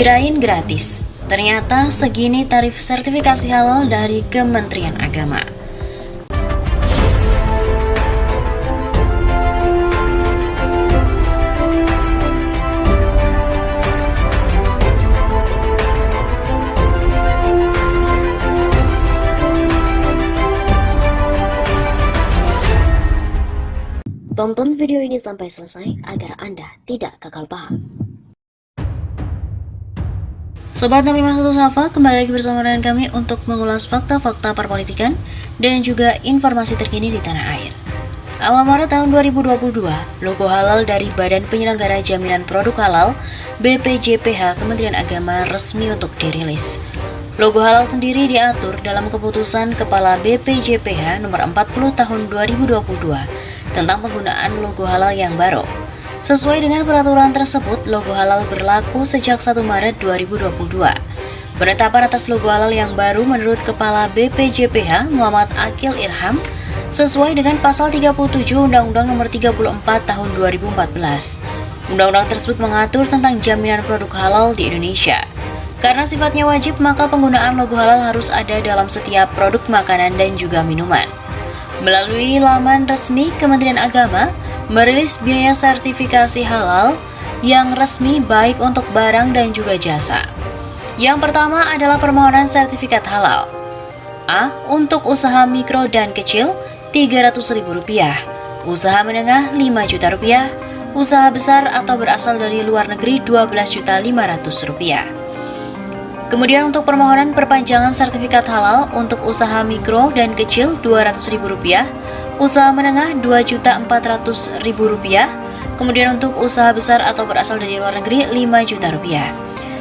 Kirain gratis, ternyata segini tarif sertifikasi halal dari Kementerian Agama. Tonton video ini sampai selesai agar Anda tidak gagal paham. Sobat 651 Safa, kembali lagi bersama dengan kami untuk mengulas fakta-fakta perpolitikan dan juga informasi terkini di tanah air. Awal Maret tahun 2022, logo halal dari Badan Penyelenggara Jaminan Produk Halal BPJPH Kementerian Agama resmi untuk dirilis. Logo halal sendiri diatur dalam keputusan Kepala BPJPH nomor 40 tahun 2022 tentang penggunaan logo halal yang baru. Sesuai dengan peraturan tersebut, logo halal berlaku sejak 1 Maret 2022. Penetapan atas logo halal yang baru menurut Kepala BPJPH Muhammad Akil Irham sesuai dengan pasal 37 Undang-Undang Nomor 34 Tahun 2014. Undang-undang tersebut mengatur tentang jaminan produk halal di Indonesia. Karena sifatnya wajib, maka penggunaan logo halal harus ada dalam setiap produk makanan dan juga minuman. Melalui laman resmi Kementerian Agama, merilis biaya sertifikasi halal yang resmi baik untuk barang dan juga jasa. Yang pertama adalah permohonan sertifikat halal. A. Untuk usaha mikro dan kecil, Rp300.000. Usaha menengah, Rp5 juta. Usaha besar atau berasal dari luar negeri, Rp12.500.000. Kemudian untuk permohonan perpanjangan sertifikat halal untuk usaha mikro dan kecil Rp200.000, usaha menengah Rp2.400.000, kemudian untuk usaha besar atau berasal dari luar negeri Rp5 juta.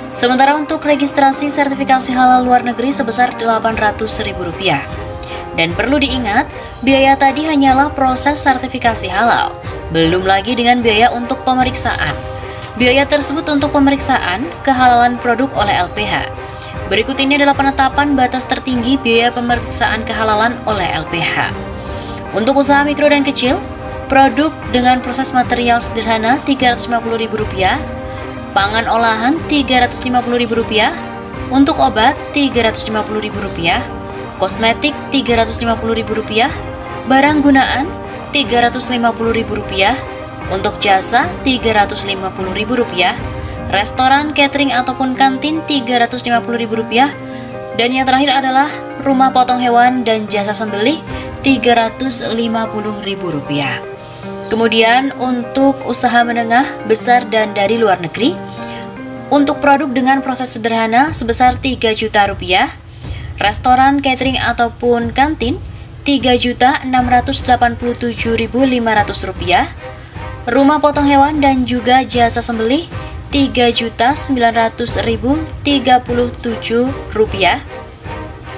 Sementara untuk registrasi sertifikasi halal luar negeri sebesar Rp800.000. Dan perlu diingat, biaya tadi hanyalah proses sertifikasi halal, belum lagi dengan biaya untuk pemeriksaan. Biaya tersebut untuk pemeriksaan kehalalan produk oleh LPH. Berikut ini adalah penetapan batas tertinggi biaya pemeriksaan kehalalan oleh LPH. Untuk usaha mikro dan kecil, produk dengan proses material sederhana Rp350.000, pangan olahan Rp350.000, untuk obat Rp350.000, kosmetik Rp350.000, barang gunaan Rp350.000, untuk jasa Rp350.000, restoran, catering ataupun kantin Rp350.000, dan yang terakhir adalah rumah potong hewan dan jasa sembelih Rp350.000. Kemudian untuk usaha menengah, besar dan dari luar negeri, untuk produk dengan proses sederhana sebesar Rp3 juta, restoran, catering ataupun kantin Rp3.687.500, rumah potong hewan dan juga jasa sembelih Rp3.900.037.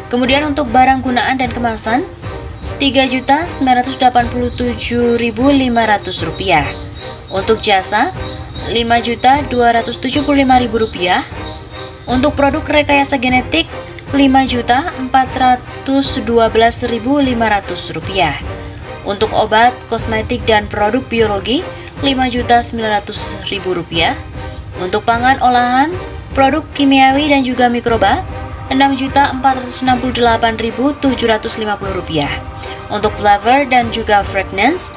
Kemudian untuk barang gunaan dan kemasan Rp3.987.500. Untuk jasa Rp5.275.000. Untuk produk rekayasa genetik Rp5.412.500. Untuk obat, kosmetik dan produk biologi Rp5.900.000. Untuk pangan olahan, produk kimiawi dan juga mikroba Rp6.468.750. Untuk flavor dan juga fragrance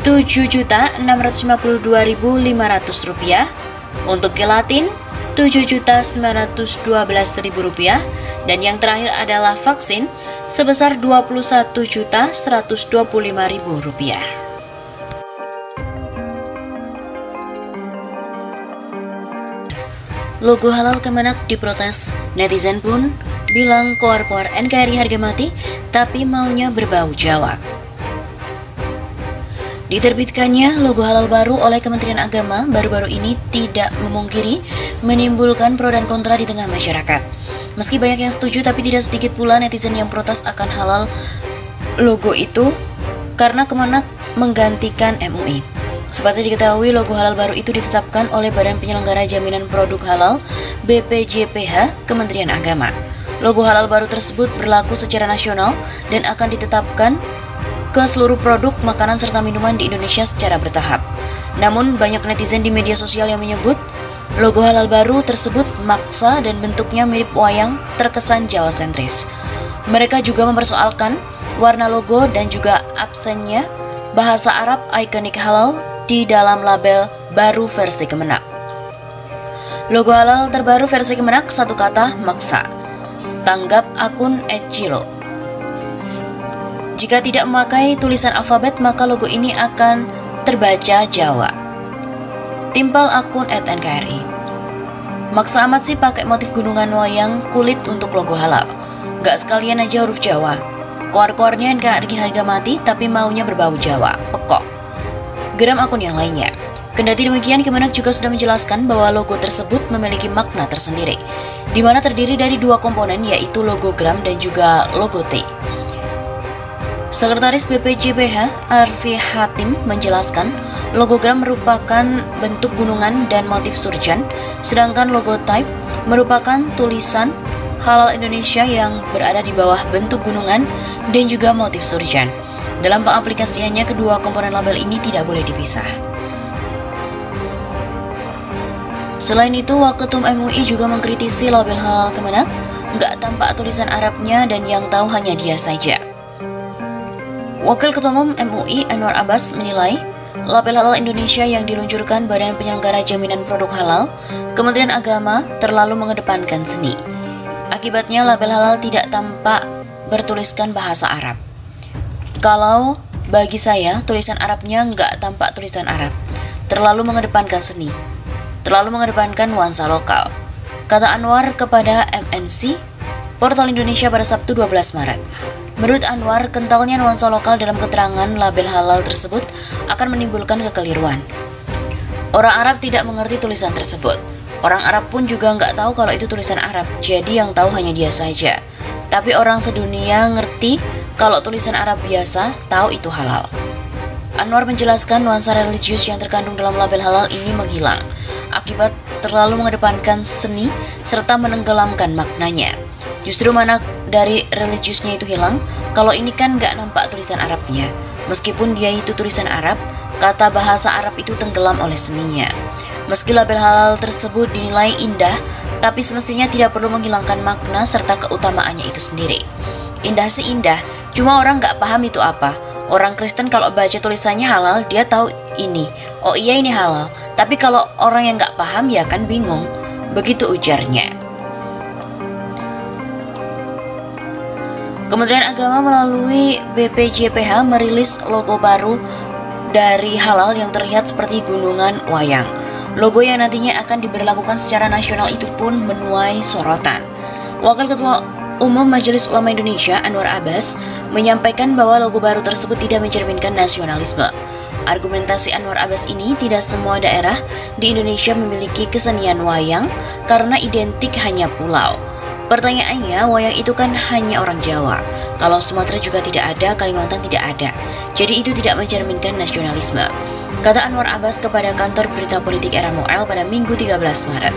Rp7.652.500. Untuk gelatin Rp7.912.000. Dan yang terakhir adalah vaksin sebesar Rp21.125.000. Logo halal Kemenak diprotes, netizen pun bilang koar-koar NKRI harga mati, tapi maunya berbau Jawa. Diterbitkannya logo halal baru oleh Kementerian Agama baru-baru ini tidak memungkiri menimbulkan pro dan kontra di tengah masyarakat. Meski banyak yang setuju, tapi tidak sedikit pula netizen yang protes akan halal logo itu karena Kemenak menggantikan MUI. Seperti diketahui, logo halal baru itu ditetapkan oleh Badan Penyelenggara Jaminan Produk Halal BPJPH Kementerian Agama. Logo halal baru tersebut berlaku secara nasional dan akan ditetapkan ke seluruh produk makanan serta minuman di Indonesia secara bertahap. Namun banyak netizen di media sosial yang menyebut Logo halal baru tersebut maksa dan bentuknya mirip wayang, terkesan Jawa sentris. Mereka juga mempersoalkan warna logo dan juga absennya bahasa Arab ikonik halal di dalam label baru versi Kemenak. Logo halal terbaru versi Kemenak satu kata maksa. Tanggap akun @cilo. Jika tidak memakai tulisan alfabet maka logo ini akan terbaca Jawa. Timpal akun @nkri. Maksa amat sih pakai motif gunungan wayang kulit untuk logo halal. Gak sekalian aja huruf Jawa. Koar-koarnya gak harga mati tapi maunya berbau Jawa. Pekok. Geram akun yang lainnya. Kendati demikian, Kemenak juga sudah menjelaskan bahwa logo tersebut memiliki makna tersendiri, di mana terdiri dari dua komponen yaitu logo gram dan juga logo T. Sekretaris BPJPH Arfi Hatim menjelaskan logo gram merupakan bentuk gunungan dan motif surjan, sedangkan logo type merupakan tulisan halal Indonesia yang berada di bawah bentuk gunungan dan juga motif surjan. Dalam pengaplikasiannya, kedua komponen label ini tidak boleh dipisah. Selain itu, Waketum MUI juga mengkritisi label halal Kemenak nggak tampak tulisan Arabnya dan yang tahu hanya dia saja. Wakil Ketua Umum MUI Anwar Abbas menilai label halal Indonesia yang diluncurkan Badan Penyelenggara Jaminan Produk Halal, Kementerian Agama terlalu mengedepankan seni. Akibatnya label halal tidak tampak bertuliskan bahasa Arab. Kalau bagi saya tulisan Arabnya nggak tampak tulisan Arab, terlalu mengedepankan seni, terlalu mengedepankan nuansa lokal, kata Anwar kepada MNC Portal Indonesia pada Sabtu 12 Maret. Menurut Anwar, kentalnya nuansa lokal dalam keterangan label halal tersebut akan menimbulkan kekeliruan. Orang Arab tidak mengerti tulisan tersebut. Orang Arab pun juga nggak tahu kalau itu tulisan Arab, jadi yang tahu hanya dia saja. Tapi orang sedunia ngerti kalau tulisan Arab biasa, tahu itu halal. Anwar menjelaskan nuansa religius yang terkandung dalam label halal ini menghilang akibat terlalu mengedepankan seni serta menenggelamkan maknanya. Justru mana dari religiusnya itu hilang, kalau ini kan nggak nampak tulisan Arabnya. Meskipun dia itu tulisan Arab, kata bahasa Arab itu tenggelam oleh seninya. Meski label halal tersebut dinilai indah, tapi semestinya tidak perlu menghilangkan makna serta keutamaannya itu sendiri. Indah sih indah, cuma orang nggak paham itu apa. Orang Kristen kalau baca tulisannya halal, dia tahu ini. Oh iya ini halal, tapi kalau orang yang nggak paham ya kan bingung. Begitu ujarnya. Kementerian Agama melalui BPJPH merilis logo baru dari halal yang terlihat seperti gunungan wayang. Logo yang nantinya akan diberlakukan secara nasional itu pun menuai sorotan. Wakil Ketua Umum Majelis Ulama Indonesia Anwar Abbas menyampaikan bahwa logo baru tersebut tidak mencerminkan nasionalisme. Argumentasi Anwar Abbas ini, tidak semua daerah di Indonesia memiliki kesenian wayang karena identik hanya pulau. Pertanyaannya, wayang itu kan hanya orang Jawa. Kalau Sumatera juga tidak ada, Kalimantan tidak ada. Jadi itu tidak mencerminkan nasionalisme, kata Anwar Abbas kepada kantor berita politik Era Moel pada Minggu 13 Maret.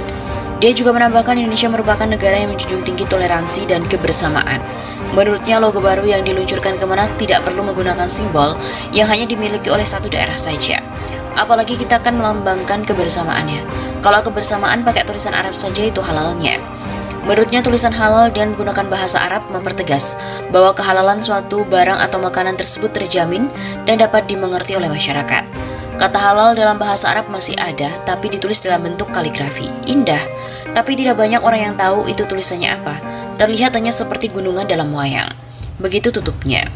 Dia juga menambahkan Indonesia merupakan negara yang menjunjung tinggi toleransi dan kebersamaan. Menurutnya, logo baru yang diluncurkan Kemenak tidak perlu menggunakan simbol yang hanya dimiliki oleh satu daerah saja. Apalagi kita akan melambangkan kebersamaannya. Kalau kebersamaan pakai tulisan Arab saja itu halalnya. Menurutnya, tulisan halal dan menggunakan bahasa Arab mempertegas bahwa kehalalan suatu barang atau makanan tersebut terjamin dan dapat dimengerti oleh masyarakat. Kata halal dalam bahasa Arab masih ada, tapi ditulis dalam bentuk kaligrafi. Indah, tapi tidak banyak orang yang tahu itu tulisannya apa. Terlihat hanya seperti gunungan dalam wayang. Begitu tutupnya.